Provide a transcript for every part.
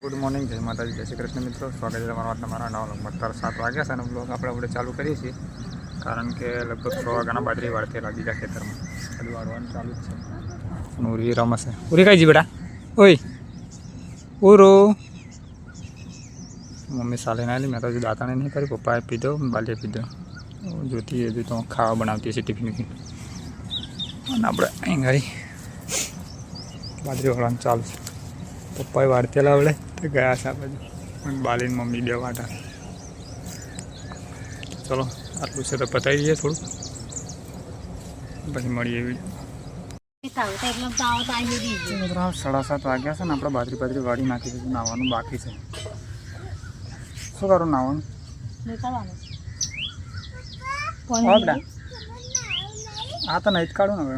Good morning, जय माता जय श्री कृष्ण मित्रों, स्वागत है तमारा नवा व्लॉगમાં। 7 વાગ્યા છે અને બ્લોગ આપણે ચાલુ કરીએ છીએ, કારણ કે લગભગ 6 વાગ્યાના બાજરી વાળતેલા બીજા ખેતરમાં બધું વાળવાનું ચાલુ જ છે. અને ઉરી રમશે. ઉરી કઈ જી બેટા? ઓય ઉરો. મમ્મી સાલે ના લી, મેં તો હજુ દાંતણે નહીં કરી. પપ્પાએ પીધો, બાલીએ પીધો. જોતી હજુ તો ખાવા બનાવતી હશે ટિફિન અને આપણે અહીં ઘરી બાજરી વાળવાનું ચાલુ છે. પપ્પાએ વાળતેલા આવડે તો ગયા છે આ બાજુ, પણ બાલીને મમ્મી બે વાટા. ચલો આટલું છે તો પતાવી દઈએ થોડું, પછી મળીએ વિડીયો. 7:30 વાગ્યા છે ને આપણે બાજરી વાળી નાખી દીધું. નાવાનું બાકી છે. શું કરું નાવાનું? આ તો નહીં જ કાઢું ને હવે.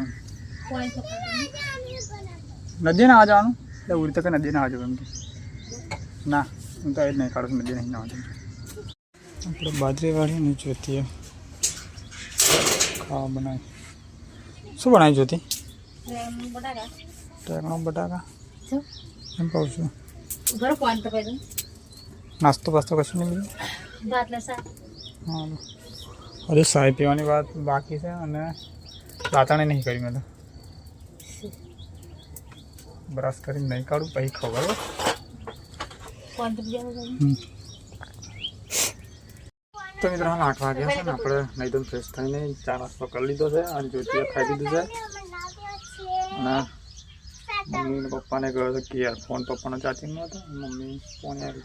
નદી ના જવાનું એટલે ઉરી તો કે નદી ના આવજો એમ કે ના, હું તો એ જ નહીં કાઢું છું. નદી નહીં ના આવજો. આપણે બાજરી વાળીને જોતી ખાવા બનાવી. શું બનાવી જોતી? ટેકણો બટાકા એમ કહું છું. નાસ્તો પાસ્તો કશું નહીં બીજું? હા, અરે સાહેબ પીવાની વાત બાકી છે અને દાંતણે નહીં કરી. મેં તો બ્રશ કરીને નહીં કાઢું પછી ખબર હોય. તો મિત્રો હાલ 8 વાગ્યા છે ને આપણે નહીં તો ફ્રેશ થઈને ચા નાસ્તો કરી લીધો છે અને જોતી ખાઈ લીધું છે. અને મમ્મી ને પપ્પાને કહ્યું હતો કે યાર ફોન પપ્પાનો ચાર્જિંગમાં હતો. મમ્મી ફોન યાર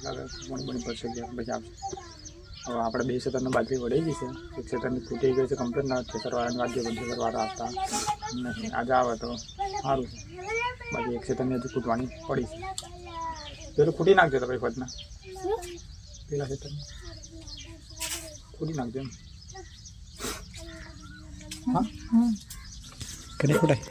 ફોન બની પડશે ગયા પછી આપશે. હવે આપણે 2 ખેતરની બાજરી વળી ગઈ છે. એક ખેતરની ફૂટી ગઈ છે કમ્પ્લીટ. ના ખેતરવાળાની બાજરી બંધ ખેતરવાળા આવતા નહીં. આજે આવે તો સારું છે. બાકી એક ખેતરની હજુ ફૂટવાની પડી છે. પેલું ફૂટી નાખજો તો ભાઈ ફટના પેલા ખેતરમાં ફૂટી નાખજો એમ. હા કરી ફૂટાય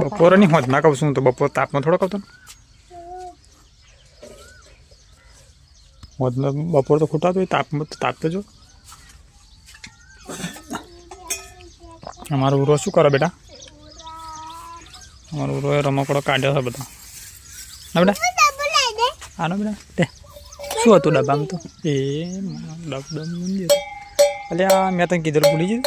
બપોરે નહીં હોત ના કહું છું તો બપોર તાપમાં થોડો કહું તો હોત બપોર તો ખૂટાતો હોય તાપમાં તો તાપ તો જો. અમારો ઉરો શું કરે બેટા? અમારો ઉરો એ રમકડો કાઢ્યો છે બધા. ના બેટા આનો બેટા તે શું હતું ડબ્બામાં? તો એ ડબડમ મંદિર એટલે આ મેં તને કીધું ભૂલી ગયું.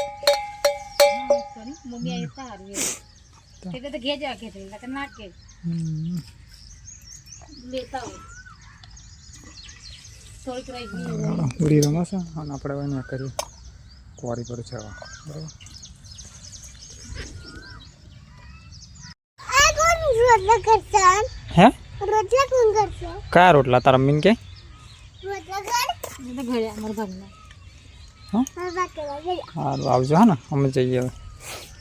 ઉડી રમશે અને આપણે હવે ના કરીએ કોરી પર છે બરાબર. હે કયા રોટલા તારા મમ્મીને કે? સારું આવજો. હા ને અમે જઈએ હવે.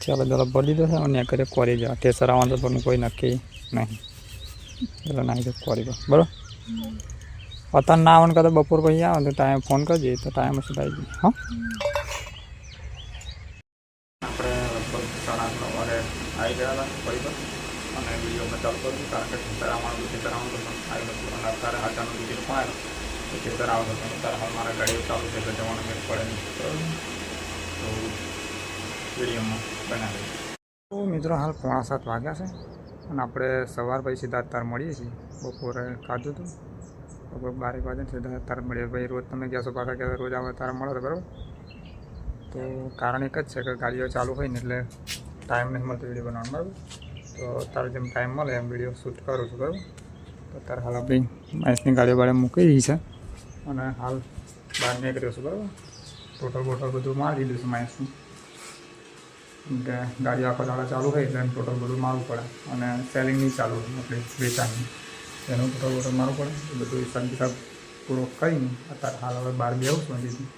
ચાલો ચાલો ભરી દીધો છે અને કરે કોરી જવા. ટેસર આવવાનું તો પણ કોઈ નક્કી નહીં. ચાલો નાખી દો કોરી પર બરાબર. અત્યારે ના આવવાનું કરતા બપોર પછી આવે તો ટાઈમ ફોન કરજે તો ટાઈમ હશે આવી જાય. હા આપણે લગભગ 8:30 વાગે આવી ગયા હતા ફરી પર અને વિડીયોમાં ચાલુ કર્યું, કારણ કે ખેતર આવવાનું આવ્યું હતું અને અત્યારે આચાનું વિડીયો પણ આવ્યો તો ખેતર આવતો હતો. અત્યારે હાલ મારા ગાડીઓ ચાલુ છે એટલે જવાનું મેળ પડે નહીં બરાબર. તો વિડીયોમાં બનાવી. તો મિત્રો હાલ 7:15 વાગ્યા છે અને આપણે સવાર પછી સીધા અત્યારે મળીએ છીએ. બપોરે ખાધું હતું લગભગ 12 વાગે સીધા અત્યારે મળીએ. ભાઈ રોજ તમે કહેશો પાછા કે રોજ આવે ત્યારે મળો તો બરાબર. તો કારણ એક જ છે કે ગાડીઓ ચાલુ હોય ને એટલે ટાઈમ નહીં મળતો વિડીયો બનાવવાનો બરાબર. તો અત્યારે જેમ ટાઈમ મળે એમ વિડીયો શૂટ કરું છું બરાબર. તો અત્યારે હાલ આપણી માઇસની ગાડીઓ બાળે મૂકી રહી છે અને હાલ બહાર નીકળ્યો છું બરાબર. ટોટલ બધું મારી દીધું છે માઇસનું, કે ગાડીઓ આખો દાડા ચાલુ હોય એટલે ટોટલ બધું મારવું પડે અને સેલિંગ નહીં ચાલુ આપણે વેચાણની એનું ટોટલ મારવું પડે. એ બધું હિસાબ પૂરો કરીને અત્યારે હાલ હવે બહાર બેવું છું દીધું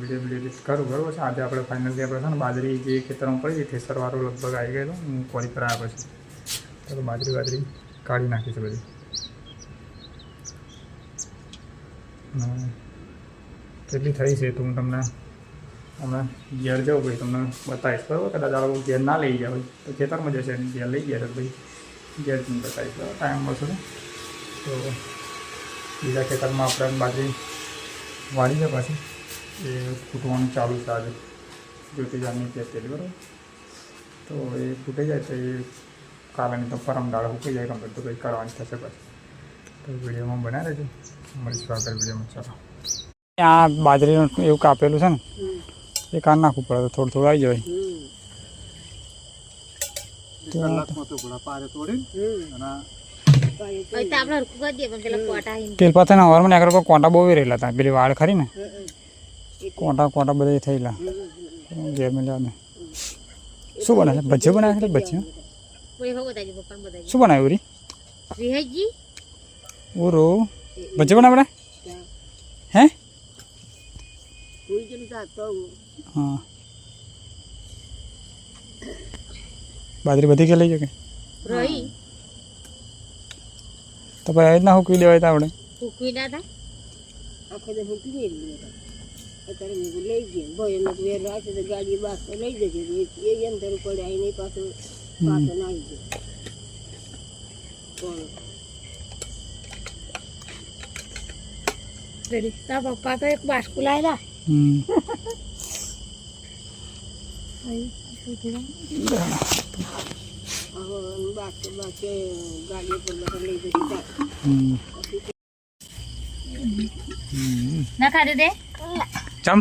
વિડીયો એડિટ કરું બરાબર છે. આજે આપણે ફાઇનલી આપણે છે ને બાજરી જે ખેતરમાં પડી હતી ઠેસરવાળું લગભગ આવી ગયેલો. હું કોરી પર આવ્યા પછી તો બાજરી કાઢી નાખી છે બધી. કેટલી થઈ છે તો હું તમને હમણાં ઘેર જાઉં ભાઈ તમને બતાવીશ બરાબર. કદાચ આ લોકો ઘેર ના લઈ ગયા હોય તો ખેતરમાં જશે અને ઘેર લઈ ગયા તો ભાઈ ઘેર તમને બતાવીશ બરાબર. ટાઈમ મળશે તો બીજા ખેતરમાં આપણે બાજરી વાળી છે પાછી એ ફૂટવાનું ચાલુ છે આજે જ્યોતિજાની પેકેટ બરાબર. તો એ ફૂટી જાય તો એ કાલાની તો પરમ દાળ ફૂટી જાય કમ્પ્લીટ તો કંઈ કરવાની થશે પછી તો વિડીયોમાં બનાવી રહેજો મળીશું આગળ વિડીયોમાં ચાલો આ બાજરીનું એવું કાપેલું છે ને એ કાન નાખવું પડે તો થોડું થોડું આવી જાય પેલ પાસે ને હવારમાં આગળ કોંટા બહુ રહેલા હતા પેલી વાળ ખરી ને કોંટા બધા થયેલા ઘેર મળ્યા ને શું બનાવે છે ભજીયો બનાવે છે ભજીયો શું બનાવ્યું રી ઓરો ભજીયો બનાવે હે હા બાજરી બધી કે લઈ જાય કે તો પછી આવી રીતના હૂકવી દેવાય તો આપણે હૂકવી ના થાય આખો તો હૂકવી નહીં અત્યારે મેં લઈ ગયા ભાઈ એનો વેર રાખે તો ગાડી બાસ લઈ જશે એ એમ ધરું પડે અહીં નહીં પાછું પાછો નાખી દે કોણ તારા પપ્પા તો એક બાસ્કુ લાવેલા ગાડી પર લઈ જશે ના ખાધે દે ચમ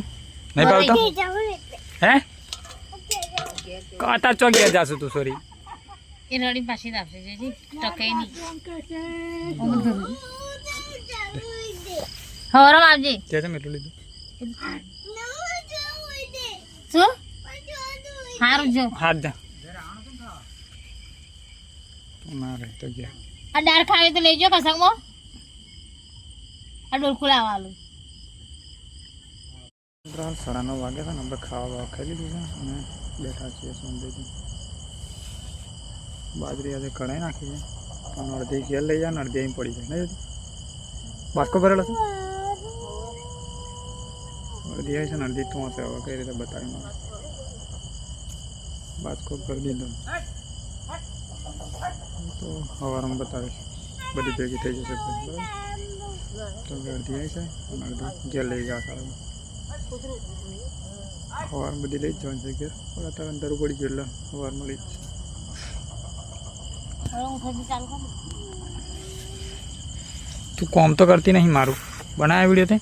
નહીં પાવતો હે કાતા ચો ગયા જાસુ તું સોરી એ રડી પાછી આપશે જેજી ટકે નહીં હવરમ આવજે કે છે મેટલું લીધું શું હારું જો હાથ જા મારે તો ગયા આ દાળ ખાવી તો લઈ જો કસકમાં આ ડોલ ખુલાવાલું 9:30 વાગે છે ને આપણે ખાવા ખાઈ લીધું છે અને બેઠા છીએ સોંદેથી બાજરી આજે કઢાઈ નાખી છે પણ અડધી ઘેર લઈ જાય ને અડધી અહીં પડી જાય નહીં બાસ્કો ભરેલો છે અડધી આવી છે ને અડધી તું હશે હવે કઈ રીતે બતાવી મારે બાસ્કો કરી દીધો તો સવારમાં બતાવીશ બધી ભેગી થઈ જશે બરાબર તો અડધી આવી છે અને અડધી ઘેર લઈ ગયા સારું સવારમાં બધી લઈ જ જવાની છે ઘેર પણ અત્યારે અંદર પડી ગયું એટલે સવારમાં લઈ જ તું કોમ તો કરતી નહીં મારું બનાવ્યા વિડીયો તે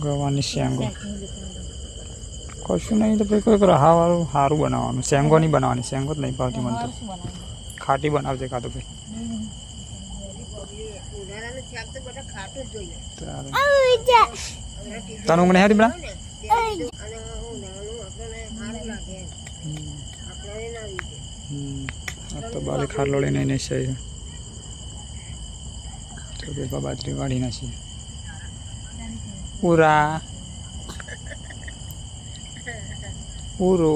ગવાની શેંગો કશું નહીં તો પછી કોઈ રહાવાળું સારું બનાવવાનું શેંગો નહીં બનાવવાની શેંગો જ નહીં ભાવતી મને તો ખાટી બનાવજે કાં તો ભાઈ તને ઊંઘ નહીં હતી બડા તો બારે ખાટલો લઈને નહીં છે તો ભાઈ બાજરી વાળી નાખીએ ઉરા ઉરો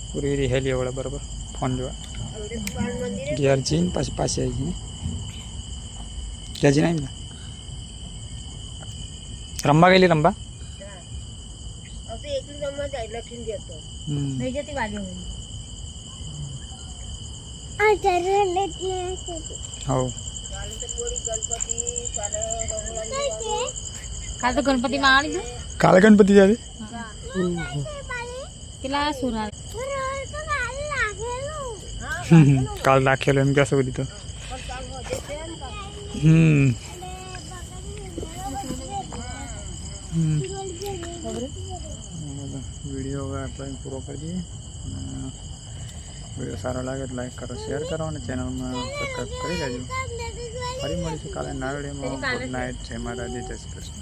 પૂરી રિહેલી વળે બરાબર ફોન જોવા ઘેર જઈને પાછી આવી ગઈ ઘેર જઈને આવી ને રમવા ગયેલી રમવા કાલ તો ગણપતિ માં આવી દો કાલે ગણપતિ જાય કેટલા સુરા કાલ રાખેલો એમ ક્યાં સુધી તો વિડીયો હવે આપણે પૂરો કરી દઈએ વિડીયો સારો લાગે તો લાઈક કરો શેર કરો અને ચેનલમાં સબસ્ક્રાઈબ કરી દેજો ફરી મળીશું કાલે નવા વિડીયોમાં ગુડ નાઇટ જય માતાજી જય શ્રી કૃષ્ણ